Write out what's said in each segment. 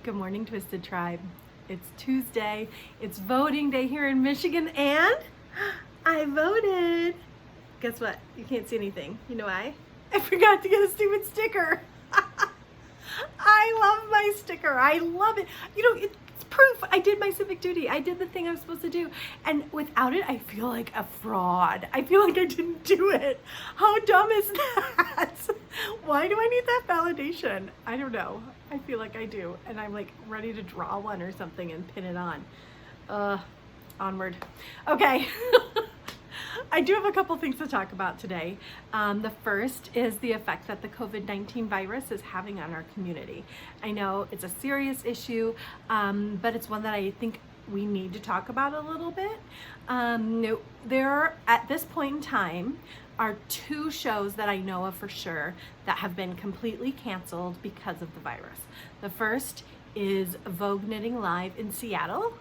Good morning, Twisted Tribe. It's Tuesday. It's voting day here in Michigan, and I voted. Guess what? You can't see anything. You know why? I forgot to get a stupid sticker. I love my sticker. I love it. It's proof I did my civic duty. I did the thing I was supposed to do. And without it, I feel like a fraud. I feel like I didn't do it. How dumb is that? Why do I need that validation? I don't know. I feel like I do. And I'm like ready to draw one or something and pin it on. Onward. Okay. I do have a couple things to talk about today. The first is the effect that the COVID-19 virus is having on our community. I know it's a serious issue, but it's one that I think we need to talk about a little bit. There, at this point in time, are two shows that I know of for sure that have been completely canceled because of the virus. The first is Vogue Knitting Live in Seattle.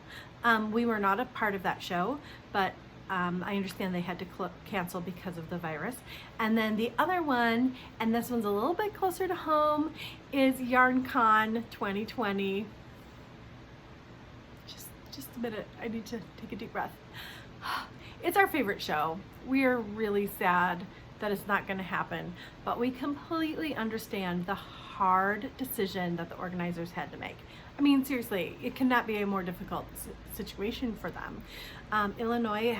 We were not a part of that show, but I understand they had to cancel because of the virus. And then the other one, and this one's a little bit closer to home, is YarnCon 2020. Just a minute, I need to take a deep breath. It's our favorite show. We are really sad that it's not going to happen, but we completely understand the hard decision that the organizers had to make. I mean, seriously, it cannot be a more difficult situation for them. Illinois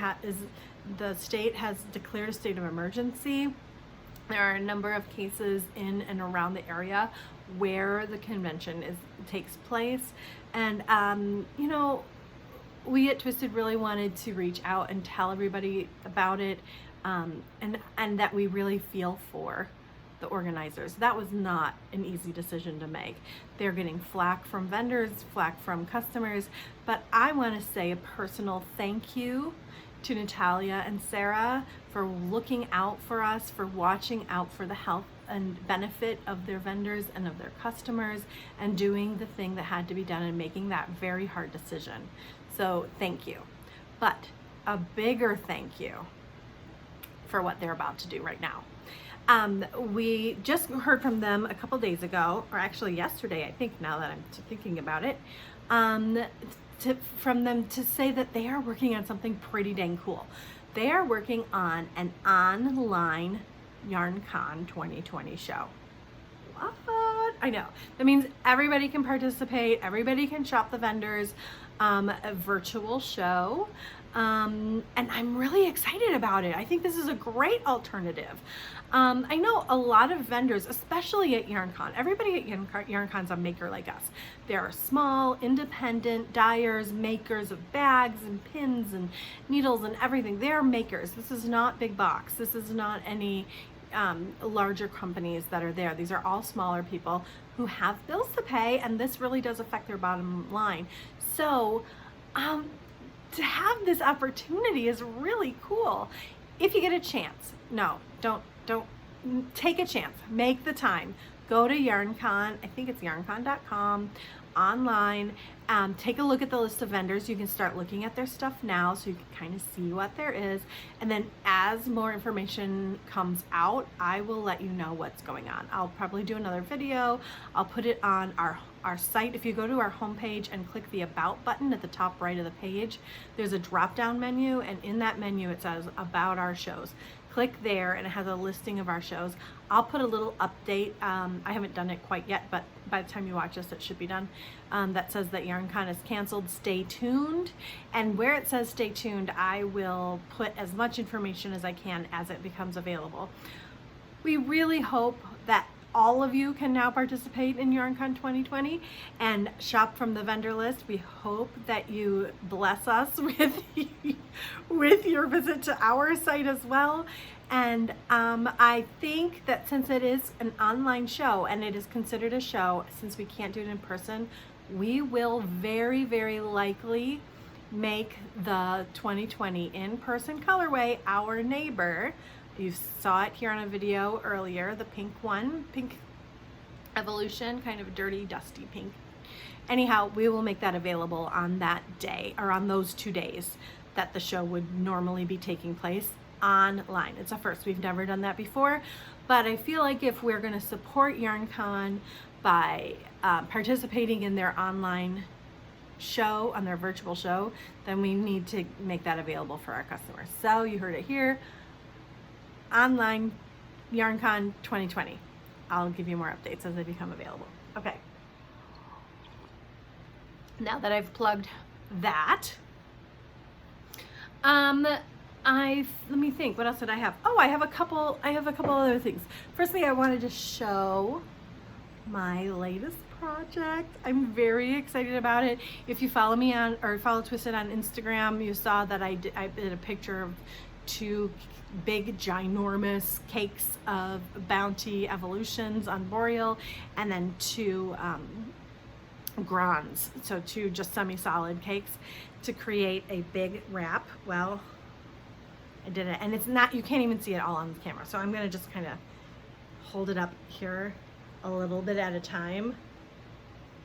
the state has declared a state of emergency. There are a number of cases in and around the area where the convention takes place, and we at Twisted really wanted to reach out and tell everybody about it, and that we really feel for the organizers. That was not an easy decision to make. They're getting flack from vendors, flack from customers, but I want to say a personal thank you to Natalia and Sarah for looking out for us, for watching out for the health and benefit of their vendors and of their customers, and doing the thing that had to be done and making that very hard decision. So thank you. But a bigger thank you for what they're about to do right now. We just heard from them a couple days ago, or actually yesterday, I think, now that I'm thinking about it, from them to say that they are working on something pretty dang cool. They are working on an online YarnCon 2020 show. What? I know. That means everybody can participate, everybody can shop the vendors, a virtual show. And I'm really excited about it. I think this is a great alternative. I know a lot of vendors, especially at YarnCon, everybody at YarnCon's a maker like us. There are small, independent dyers, makers of bags and pins and needles and everything. They're makers. This is not big box. This is not any larger companies that are there. These are all smaller people who have bills to pay, and this really does affect their bottom line. So, to have this opportunity is really cool. If you get a chance, don't take a chance. Make the time. Go to YarnCon. I think it's yarncon.com online. Take a look at the list of vendors. You can start looking at their stuff now so you can kind of see what there is. And then as more information comes out, I will let you know what's going on. I'll probably do another video. I'll put it on our site. If you go to our homepage and click the About button at the top right of the page, there's a drop-down menu, and in that menu it says About Our Shows. Click there and it has a listing of our shows. I'll put a little update. I haven't done it quite yet, but by the time you watch this, it should be done. That says that YarnCon is canceled. Stay tuned. And where it says stay tuned, I will put as much information as I can as it becomes available. We really hope that all of you can now participate in YarnCon 2020 and shop from the vendor list. We hope that you bless us with your visit to our site as well. And I think that since it is an online show and it is considered a show, since we can't do it in person, we will very, very likely make the 2020 in-person colorway our neighbor. You saw it here on a video earlier, the pink one, Pink Evolution, kind of dirty, dusty pink. Anyhow, we will make that available on that day, or on those 2 days that the show would normally be taking place online. It's a first. We've never done that before, but I feel like if we're going to support YarnCon by participating in their online show, on their virtual show, then we need to make that available for our customers. So you heard it here, online YarnCon 2020. I'll give you more updates as they become available. Okay. Now that I've plugged that, let me think, what else did I have? Oh, I have a couple other things. Firstly, I wanted to show my latest project. I'm very excited about it. If you follow me on, or follow Twisted on Instagram, you saw that I did a picture of 2 big ginormous cakes of Bounty Evolutions on Boreal, and then 2 Grands, so 2 just semi-solid cakes to create a big wrap. Well, I did it, and it's not, you can't even see it all on the camera, so I'm gonna just kind of hold it up here a little bit at a time.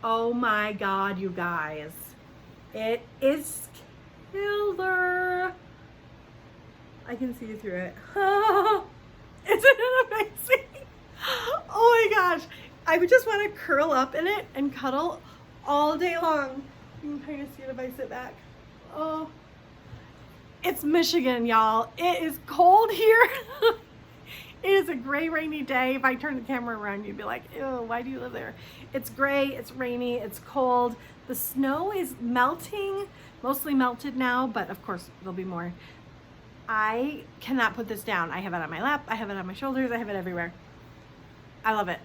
Oh my God, you guys, it is killer. I can see through it. Isn't it amazing? Oh my gosh, I would just want to curl up in it and cuddle all day long. You can kind of see it if I sit back. Oh, it's Michigan, y'all. It is cold here. It is a gray, rainy day. If I turn the camera around, you'd be like, ew, why do you live there? It's gray, it's rainy, it's cold. The snow is melting, mostly melted now, but of course there'll be more. I cannot put this down. I have it on my lap, I have it on my shoulders, I have it everywhere. I love it.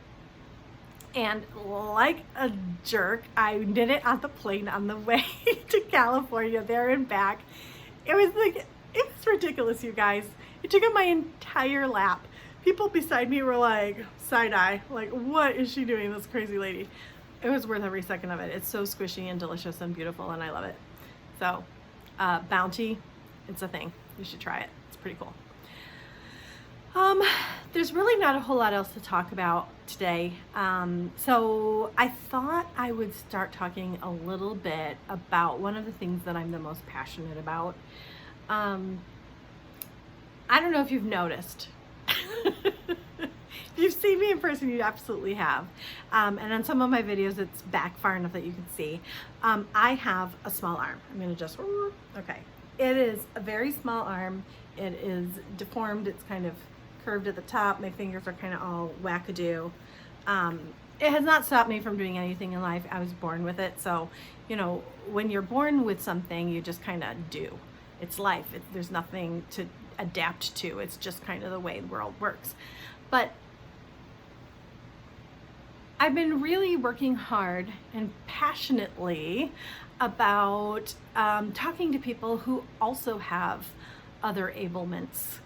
And like a jerk, I did it on the plane on the way to California, there and back. It was ridiculous, you guys. It took up my entire lap. People beside me were like, side-eye, like, what is she doing, this crazy lady? It was worth every second of it. It's so squishy and delicious and beautiful, and I love it. So, Bounty, it's a thing. You should try it. It's pretty cool. There's really not a whole lot else to talk about today. So I thought I would start talking a little bit about one of the things that I'm the most passionate about. I don't know if you've noticed. If you've seen me in person, you absolutely have. And on some of my videos, it's back far enough that you can see. I have a small arm. I'm going to just, okay. It is a very small arm. It is deformed. It's kind of curved at the top. My fingers are kind of all wackadoo. It has not stopped me from doing anything in life. I was born with it. So, you know, when you're born with something, you just kind of do. It's life. There's nothing to adapt to. It's just kind of the way the world works. But I've been really working hard and passionately about talking to people who also have other ailments,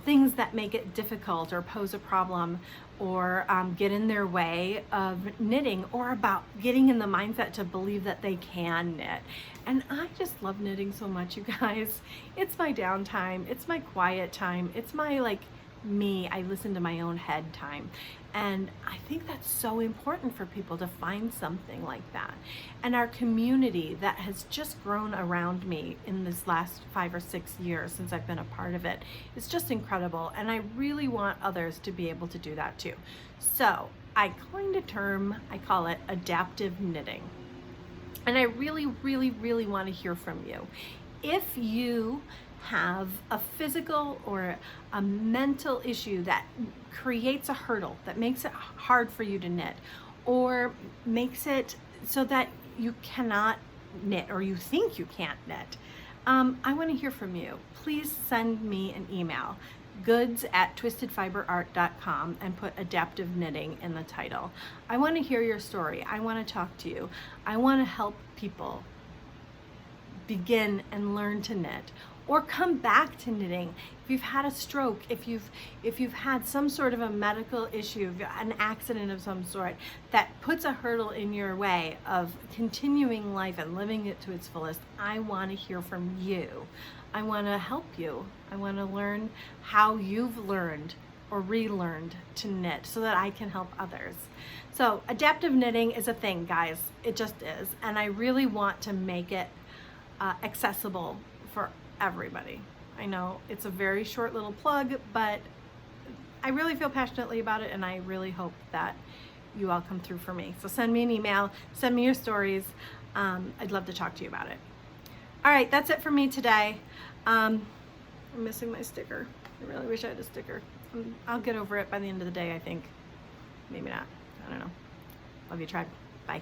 things that make it difficult or pose a problem or get in their way of knitting, or about getting in the mindset to believe that they can knit. And I just love knitting so much, you guys. It's my downtime, it's my quiet time, it's my me, I listen to my own head time. And I think that's so important for people to find something like that. And our community that has just grown around me in this last 5 or 6 years since I've been a part of it is just incredible. And I really want others to be able to do that too. So I coined a term, I call it adaptive knitting. And I really, really, really want to hear from you. If you have a physical or a mental issue that creates a hurdle, that makes it hard for you to knit, or makes it so that you cannot knit, or you think you can't knit, I want to hear from you. Please send me an email, goods@twistedfiberart.com, and put adaptive knitting in the title. I want to hear your story. I want to talk to you. I want to help people begin and learn to knit, or come back to knitting. If you've had a stroke, if you've had some sort of a medical issue, an accident of some sort that puts a hurdle in your way of continuing life and living it to its fullest, I want to hear from you. I want to help you. I want to learn how you've learned or relearned to knit so that I can help others. So adaptive knitting is a thing, guys. It just is. And I really want to make it accessible for everybody. I know it's a very short little plug, but I really feel passionately about it, and I really hope that you all come through for me. So send me an email, send me your stories. I'd love to talk to you about it. All right, that's it for me today. I'm missing my sticker. I really wish I had a sticker. I'll get over it by the end of the day, I think. Maybe not. I don't know. Love you, tribe. Bye.